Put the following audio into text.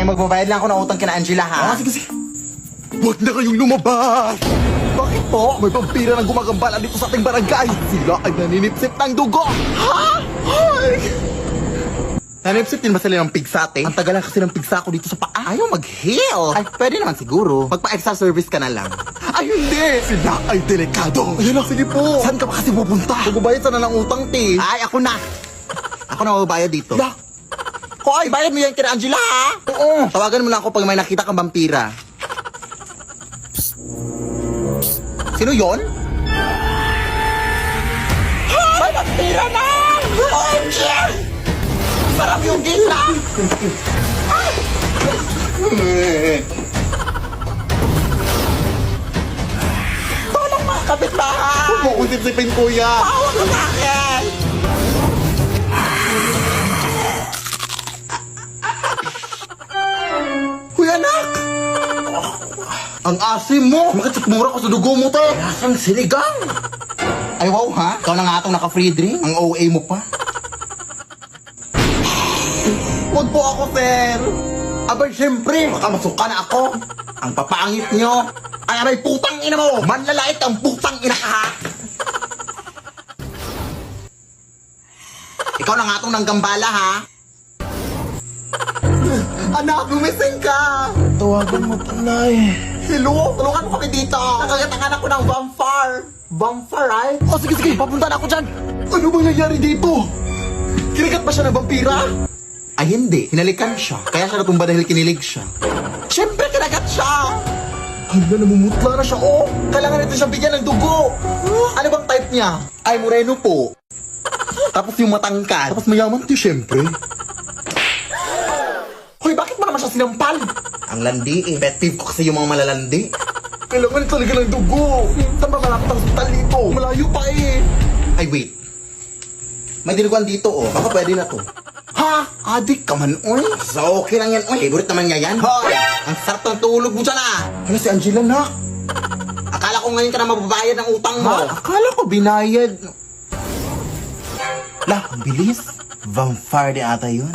Ay, magbabayad lang ako ng utang kina Angela, ha? Sige, sige. Huwag na kayong lumabas! Bakit po? May vampira ng gumagambala dito sa ating barangay. Sila ay naninipsip ng dugo. Ha? Ay! Nanipsip din ba sila ng pigsate? Ang tagal lang kasi ng pigsa ko dito sa paa. Ayaw mag-heal. Ay, pwede naman siguro. Magpa-extra service ka na lang. Ay, hindi! Sila ay delikado. Ayun na, sige po. Saan ka ba kasi pupunta? Magbabayad sana ng utang, te. Ay, ako na. Ako na magbabayad dito. Da. Hoy, bayad mo yan kina Angela, ha? Oo. Tawagan mo lang ako pag may nakita kang vampira. Sino yon? May vampira na! Oh, yeah! Sarap yung gila! Tolong mga kapitbahay! Huwag mo akong sipsipin, kuya. Tawag ka sa akin! Kuya, anak! Ang asim mo! Bakit mura ko sa dugo mo, te? Lasang sinigang! Ay, wow, ha? Ikaw na nga itong naka-free drink. Ang OA mo pa. Huwag po ako, sir. Abay, siyempre. Baka masuka na ako. Ang papangit nyo. Ay, aray, putang ina mo. Manlalait ang putang ina ka, ha? Ikaw na nga itong nanggambala, ha? Anak, gumising ka! Tawagan mo, Tanay. Hello? Tulungan mo kami dito! Nakagatangan ako ng vampire! Vampire, ay? Oh, sige, sige. Papunta na ako dyan. Ano bang nangyari dito? Kinagat ba siya ng vampira? Ay, hindi. Hinalikan siya. Kaya siya natumba dahil kinilig siya. Siyempre, kinagat siya! Hala, namumutla na siya, oh. Kailangan natin siyang bigyan ng dugo! Ano bang type niya? Ay, moreno po. Tapos yung matangkad. Tapos mayaman to, syempre. Hoy, bakit mo naman siya sinampal? Ang landi eh. Pet peeve ko kasi yung mga malalandi. Kailangan talaga ng dugo. Saan ba malapit ang hospital dito? Malayo pa eh. Ay, wait. May dinuguan dito, oh. Baka pwede na to. Ha? Adik ka man, oy. So, okay lang yan, oy. Favorite naman niya yan. Hoy! Ang sarap ng tulog mo dyan, ah. Ano si Angela, nak? Akala ko ngayon ka na mababayad ng utang mo. Ha? Akala ko binayad. Lah, ang bilis. Vampire di ata yun.